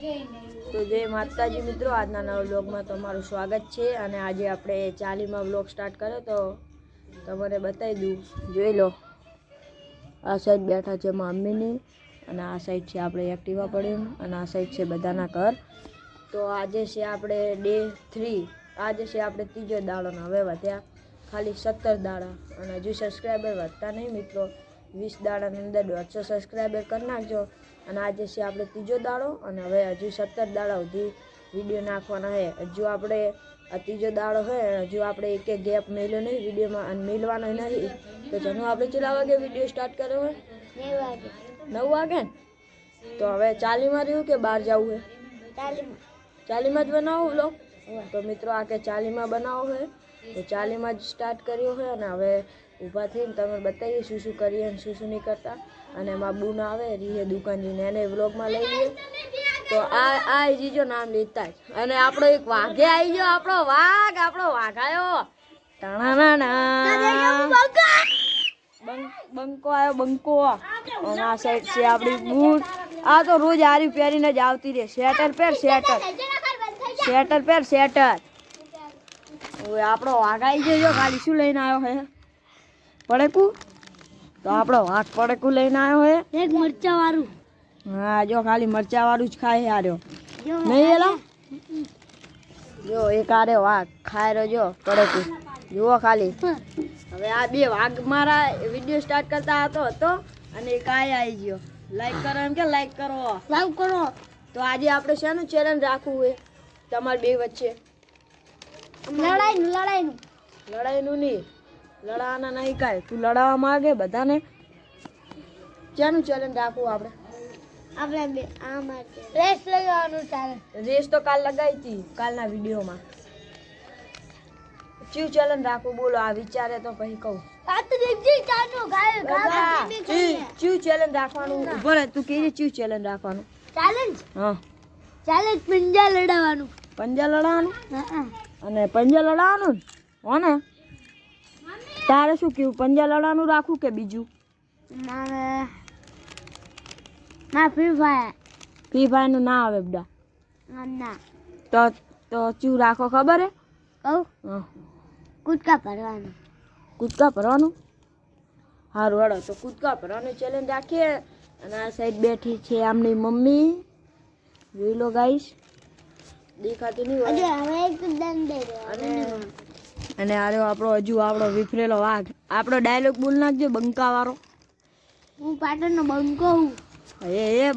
તો જય માતાજી મિત્રો, આજના નવા વ્લોગમાં તમારું સ્વાગત છે। અને આજે આપણે 40માં વ્લોગ સ્ટાર્ટ કર્યો તો તમને બતાવી દઉં, જોઈ લો। આ સાઈડ બેઠા છે મમ્મીની અને આ સાઈડ છે આપણે એક્ટિવા પડ્યું અને આ સાઈડ છે બધાના ઘર। તો આજે છે આપણે ડે 3, આજે છે આપણે ત્રીજો દાડો ને હવે વધ્યા ખાલી 17 દાડા અને હજુ સબસ્ક્રાઈબર વધતા નહીં મિત્રો। 20 દાડાની અંદર 150 સબસ્ક્રાઈબર કરી નાખજો। અને આજે છે આપણે ત્રીજો દાડો અને હવે હજુ 17 દાડા સુધી વિડીયો નાખવાના છે। હજુ આપણે આ ત્રીજો દાડો છે, હજુ આપણે એક ગેપ મેલ્યો નહીં વિડીયોમાં અને મેળવાનો નહીં। તો જેનું આપણે કેટલા વાગે વિડીયો સ્ટાર્ટ કર્યો હોય? 9 વાગે। તો હવે 40માં રહ્યું કે બહાર જવું છે? 40માં જ બનાવો વ્લોગ। તો મિત્રો આ કે 40માં બનાવો છે તો 40માં જ સ્ટાર્ટ કર્યો છે અને હવે ઊભા થઈને તમે બતાવીએ શું શું કરીએ અને શું શું નહીં કરતા। અને એમાં બૂન આવે રીહે દુકાન જઈને એને વ્લોગમાં લઈ લઈએ। તો આ જીજો નામ લેતા જ અને આપણો એક વાઘે આવી ગયો, આપણો વાઘ આવ્યો, બંકો આવ્યો, બંકો। અને આ સાઈડ છે આપણી બૂન, આ તો રોજ આરી પહેરીને જ આવતી રહે। સ્વેટર પહેર, સ્વેટર પહેર, સ્વેટર। હવે આપણો વાઘ આવી ગયો, ખાલી શું લઈને આવ્યો છે? પડેકું। તો આપણો વાઘ પડેકું લઈને આવ્યો છે, એક મરચા વાળું। હા જો ખાલી મરચા વાળું જ ખાય હાર્યો નહીં એલા। જો એક આર્યો વાઘ ખાય રહ્યો, જો પડેકું જુઓ ખાલી। હવે આ બે વાઘ મારા વિડીયો સ્ટાર્ટ કરતા હતો અને એક આવી ગયો। લાઈક કરો એમ કે લાઈક કરો। તો આજે આપણે શાનું ચેલેન્જ રાખવું હોય તમારી બે વચ્ચે? લડાઈનું નહીં, લડાવાના નહીં કાંઈ। તું લડાવવા માંગે બધાને? ક્યાંનું ચેલેન્જ રાખવું આપણે? રેસ લગાવવાનું ચેલેન્જ। રેસ તો કાલ લગાવી હતી કાલના વિડીયોમાં। ચીવ ચેલેન્જ રાખવું બોલો, આ વિચારે તો પછી કહું। ચીવ ચેલેન્જ રાખવાનું ઉભો રહે, તું કહીએ ચીવ ચેલેન્જ રાખવાનું ચેલેન્જ? હા ચેલેન્જ પંજા લડાવવાનું। પંજા લડાવવાનું? અને પંજા લડાવવાનું હો ને? તારે શું કેવું, પંજા લડાવવાનું રાખું કે બીજું? ના ફ્રી ફાયર નું ના આવે બધા ના। તો ચૂ રાખો ખબર હે? કહું કૂદકા ભરવાનું। સારું હળો તો કૂદકા ભરવાનું ચેલેન્જ રાખીએ। અને આ સાઈડ બેઠી છે આમની મમ્મી, જોઈ લો ગાઈસ, દેખાતું નહીં હોય। અને આર્યો આપણો વિફરેલો વાઘ। આપણો ડાયલોગ બોલ નાખજો બંકા વાળો। હું પાટણનો બંકો હું। એ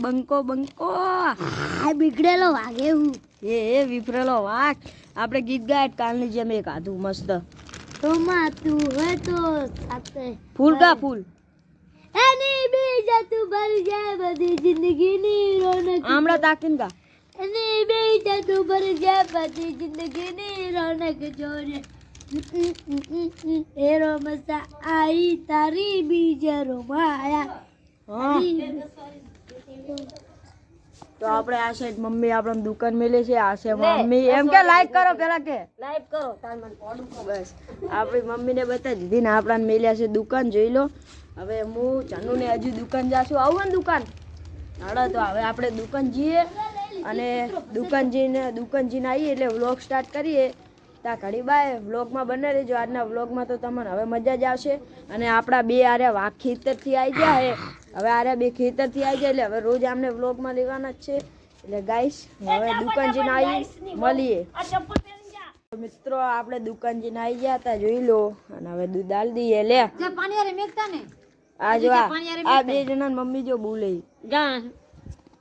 બંકો આ બિગડેલો વાઘે હું। એ વિફરેલો વાઘ। આપણે ગીત ગાય કાલની જેમ એક આધું મસ્ત તું હોય તો ફૂલ કા ફૂલ એની બીજા તું ભરી જાય બધી જિંદગીની રોનક। આમળા તાકીન કા એની બીજા તું ભરી જાય બધી જિંદગીની રોનક જોને એરો મસ્તા આઈ તારી બીજરો માયા। તો આપણે આ સાઈડ મમ્મી આપણને દુકાન મેલે છે, આ છે મમ્મી। એમ કે લાઈક કરો, પેલા કે લાઈક કરો તાર મને કોડું બસ। આપણી મમ્મીને બતાવી દીધી ને આપણાને મેલ્યા છે દુકાન, જોઈ લો। હવે હું ચાનુને હજુ દુકાન જાશું, આવું ને દુકાન હાડો। તો હવે આપણે દુકાન જઈએ અને દુકાન જઈને આવીએ એટલે વ્લોગ સ્ટાર્ટ કરીએ। ત્યાં ઘડી બાય વ્લોગમાં બને રહેજો। આજના વ્લોગમાં તો તમને હવે મજા જ આવશે। અને આપણા બે આર્યા વાઘ ખેતરથી આવી ગયા છે, હવે આર્યા બે ખેતરથી આવી જાય એટલે હવે રોજ આમને વ્લોગમાં લેવાના જ છે। એટલે ગાઈસ હવે દુકાન જઈને આવી મળીએ મિત્રો। આપણે દુકાન જઈને આવી ગયા હતા, જોઈ લો। અને હવે દૂધ આલ દઈએ લે। આ જો આ બે જણા મમ્મી જો બોલે।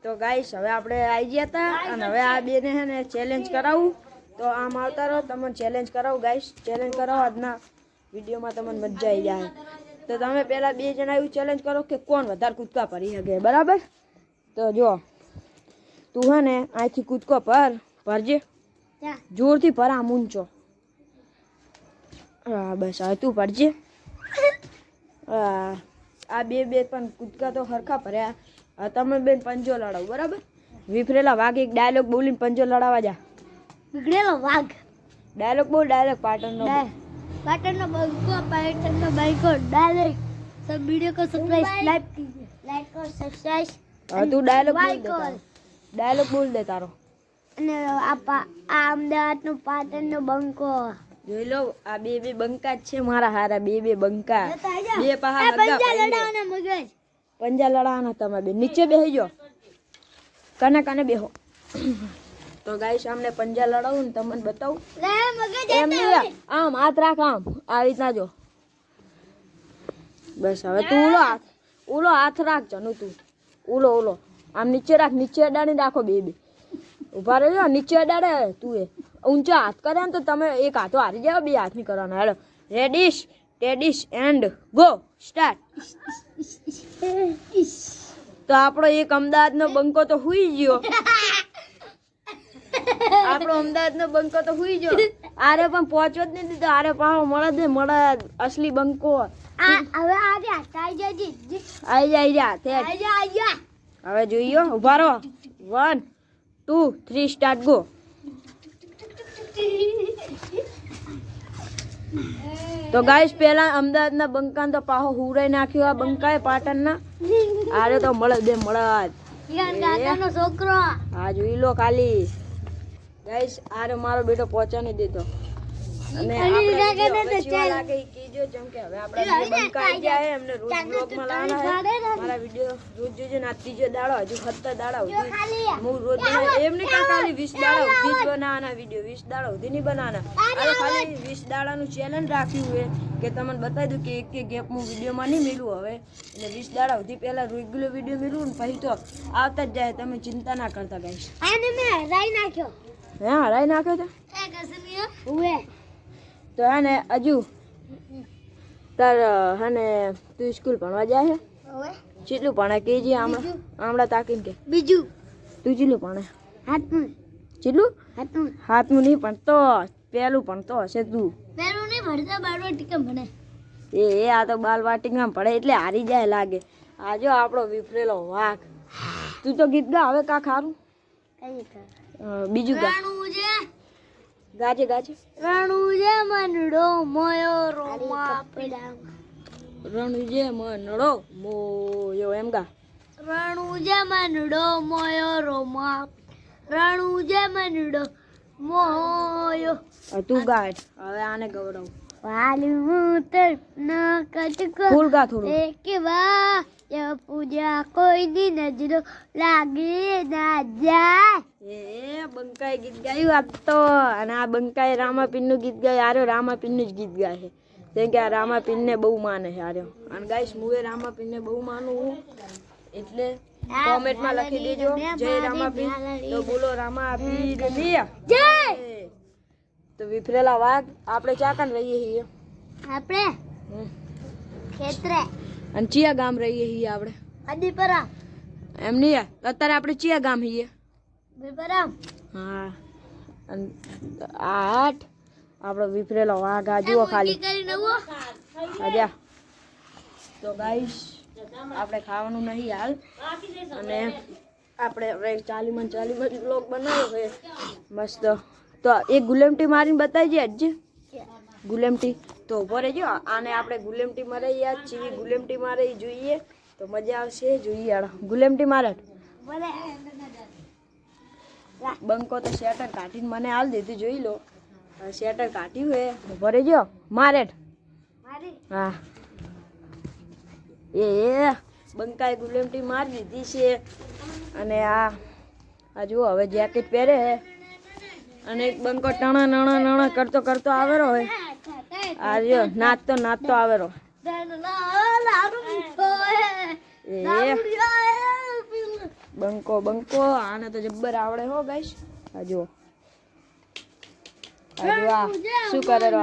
તો ગાઈસ હવે આપણે આવી ગયા હતા અને હવે આ બે ને છે ને ચેલેન્જ કરાવું। તો આમ આવતા રહો, તમને ચેલેન્જ કરાવું ગાઈસ। ચેલેન્જ કરાવો આજના વિડીયોમાં, તમને મજા આવી જાય। તો તમે પહેલાં બે જણા એવું ચેલેન્જ કરો કે કોણ વધારે કૂદકા ભરી શકે, બરાબર? તો જો તું હે ને અહીંથી કૂદકો ભરજે, જોરથી ભર, આમ ઊંચો। હા બસ હવે તું ભરજે। આ બે પણ કૂદકા તો સરખા ભર્યા। હવે તમે બેન પંજો લડાવો, બરાબર? વિફરેલા વાઘ એક ડાયલોગ બોલીને પંજો લડાવવા જા। બિગડેલો વાઘ ડાયલોગ બોલ, ડાયલોગ પાટણનો બંકો ડાયરેક્ટ। सब वीडियो को सब्सक्राइब लाइक और सब्सक्राइब। हाँ तू डायलॉग बोल देता। ડાયલોગ બોલ દે તારો. અને આ અમદાવાદનો પાટણનો બંકો જોઈ લો આ બે બંકા જ છે મારા હારા, બે બંકા, બે પહા પંજા લડાવાના તમે બે. નીચે બેસી જાઓ, કને બેહો. તો ગાઈસ અમને પંજા લડાવું ને તમને બતાવું. એમ નહીં, આમ હાથ રાખ, આમ આ રીતના જો. બસ હવે તું ઓલો હાથ રાખ જનુ, તું ઓલો આમ નીચે રાખ, નીચે અડાડી રાખો બે. ઉભા રહેજો, નીચે અડાડે તું એ ઊંચા હાથ કરે ને તો તમે એક હાથો હારી જાવ, બે હાથ ની કરવાના. હેલો રેડીશ ટેડીશ એન્ડ ગો સ્ટાર્ટ. તો આપણો એક અમદાવાદનો બંકો તો હુઈ ગયો. આપણો અમદાવાદનો બંકો તો હુઈ ગયો. આરે પણ પહોંચવો જ નહીં દીધો. આરે પાહો મળે અસલી બંકો. હવે આઈ જા. હવે જોઈએ, ઉભા રહો. 1 2 3 સ્ટાર્ટ ગો. તો ગાઈસ પેલા અમદાવાદના બંકા તો પાહો હુરાઈ નાખ્યો આ બંકાએ પાટણના. આરે તો મળે છોકરો. હા જોઈ લો ખાલી ગાઈસ. આરે મારો બેટો પહોંચા નહીં દેતો. અને લાગે કીજો જેમ કે હવે આપણે બંકા આવી ગયા છે, એમને રોજ બ્લોગમાં લાવવાના છે. મારા વિડિયો રોજ જોજો ના. ત્રીજો દાડો હજુ 70 દાડા સુધી હું રોજ એમ નહીં કે ખાલી 20 દાડા સુધી જ બનાવવાના વિડિયો, 20 દાડા સુધી નહીં બનાવવાના. અરે ખાલી 20 દાડાનું ચેલેન્જ રાખ્યું છે કે તમને બતાવી દઉં કે એક ગેપ હું વિડીયોમાં નહીં મેલું હવે. એટલે 20 દાડા સુધી પહેલા રેગ્યુલર વિડીયો મેલું ને પછી તો આવતા જ જાય. તમે ચિંતા ના કરતા ગાઈસ. આને મેં હરાઈ નાખ્યો. હા હરાઈ નાખ્યો તો તો હે ને હજુ તાર હે ને તું સ્કૂલ ભણવા જાય છે? કેટલું ભણે કેજી? આમળા તાકીને કે બીજું. તું કેટલું ભણે? હાથમું. કેટલું? હાથમું નહીં ભણતો, પહેલું ભણતો હશે તું. પહેલું નહીં ભણતો, બાળવાટિકા ભણે. એ આ તો બાલવાટિકામાં ભણે એટલે હારી જાય લાગે. આ જો આપણો વિફરેલો વાઘ. તું તો ગીત ગા હવે કા ખારું. બીજું ગા. ગાજે રણુજે મનડો મોયો રોમા પડા. રણુજે મનડો મોયો એમ ગા. રણુજે મનડો મોયો રોમા. રણુજે મનડો મોયો. તું ગા હવે આને ગવડાવ. વાલું તર ન કટકો ફૂલ ગા થોડું. એક વા પૂજા કોઈ દી નજરો લાગે ના જાય. એ બંકાએ ગીત ગાયું આજ તો. અને આ બંકાએ રામાપીર નું ગીત ગાયું. આર્યો રામાપીર નું જ ગીત ગાય છે કેમ કે આ રામાપીર ને બહુ માને છે આર્યો. અને ગાઈસ હું એ રામાપીર ને બહુ માનું હું. એટલે કોમેન્ટમાં લખી દેજો જય રામાપીર. તો બોલો રામાપીર જય. તો વિફરેલા વાઘ આપણે ચાકન રહીએ છીએ. આપણે ખેતરે. અને ચિયા ગામ રહીએ છીએ આપણે? અદીપરા. એમ નહીં, અત્યારે આપણે ચિયા ગામ છીએ? બિલપરા. હા. અને આઠ આપણો વિફરેલો વાઘ આ જુઓ ખાલી. આજા. તો ગાઈસ આપણે ખાવાનું નહીં હાલ. અને આપણે હવે 40 બ્લોગ બનાવ્યો છે મસ્ત. તો એક ગુલેમટી મારીને બતાવી છે હજી ગુલેમટી. તો ઉભો રહેજો, આને આપણે ગુલેમટી મારે યાદ ચીવી ગુલેમટી મારે જોઈએ તો મજા આવશે. જોઈએ ગુલેમટી મારે. બંકો તો શેટર કાઢીને મને હાલ દીધું જોઈ લો. શેટર કાઢ્યું હે. ઉભો રહેજો મારે. હા એ બંકાએ ગુલેમટી મારી દીધી છે. અને આ જુઓ હવે જેકેટ પહેરે હે. અને એક બંકો ટણા કરતો આવેરો હોય. આ જો નાચતો આવેરો. બંકો આને તો જબ્બર આવડે હો ગાઈસ. આ જો આ શું કરે રો.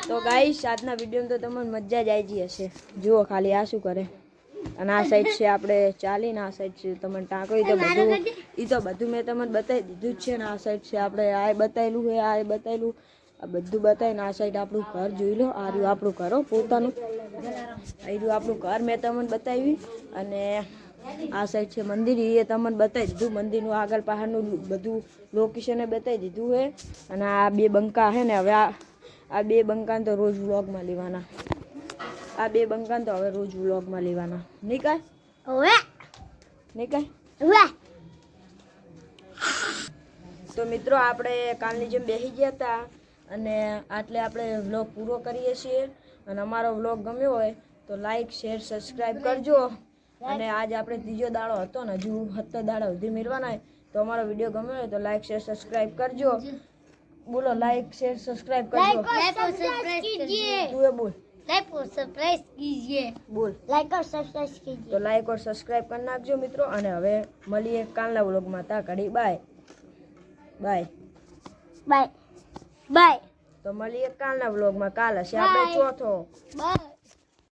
તો ગાઈસ આજના વિડીયો તો તમને મજા જ આવી હશે. જુઓ ખાલી આ શું કરે. અને આ સાઈડ છે આપણે ચાલીને, આ સાઈડ છે તમને ટાંકો. એ તો બધું મેં તમને બતાવી દીધું જ છે ને. આ સાઈડ છે આપણે આ બતાવેલું છે, આ બતાવેલું, આ બધું બતાવીને આ સાઈડ આપણું ઘર જોઈ લો. આ રહ્યું આપણું ઘર પોતાનું. આ રહ્યું આપણું ઘર મેં તમને બતાવી. અને આ સાઈડ છે મંદિર, એ તમને બતાવી દીધું. મંદિરનું આગળ પાછળનું બધું લોકેશને બતાવી દીધું છે. અને આ બે બંકા છે ને હવે આ બે બંકાને તો રોજ વ્લોગમાં લેવાના. આ બે બંકાને તો હવે રોજ વ્લોગમાં લેવાના નહીં કાંઈ. ઓવે નહીં કાંઈ? ઓવે તો મિત્રો આપણે કાલની જેમ બેસી ગયા હતા અને આટલે આપણે વ્લોગ પૂરો કરીએ છીએ. અને અમારો વ્લોગ ગમ્યો હોય તો લાઈક શેર સબસ્ક્રાઈબ કરજો. અને આજ આપણે ત્રીજો દાડો હતો ને હજુ 70 દાડા સુધી મેળવાના હોય તો અમારો વિડીયો ગમ્યો હોય તો લાઈક શેર સબસ્ક્રાઈબ કરજો. બોલો લાઈક શેર સબસ્ક્રાઈબ કરજો. लाइक और सब्सक्राइब कीजिए તું એ બોલ लाइक और सब्सक्राइब कीजिए બોલ लाइक और सब्सक्राइब कीजिए તો લાઈક ઓર સબસ્ક્રાઈબ કરી નાખજો મિત્રો. અને હવે મળીએ કાલના વ્લોગમાં. તા ઘડી બાય બાય. बाय बाय તો મળીએ કાલના વ્લોગમાં. કાલ હશે આપણે ચોથો. बाय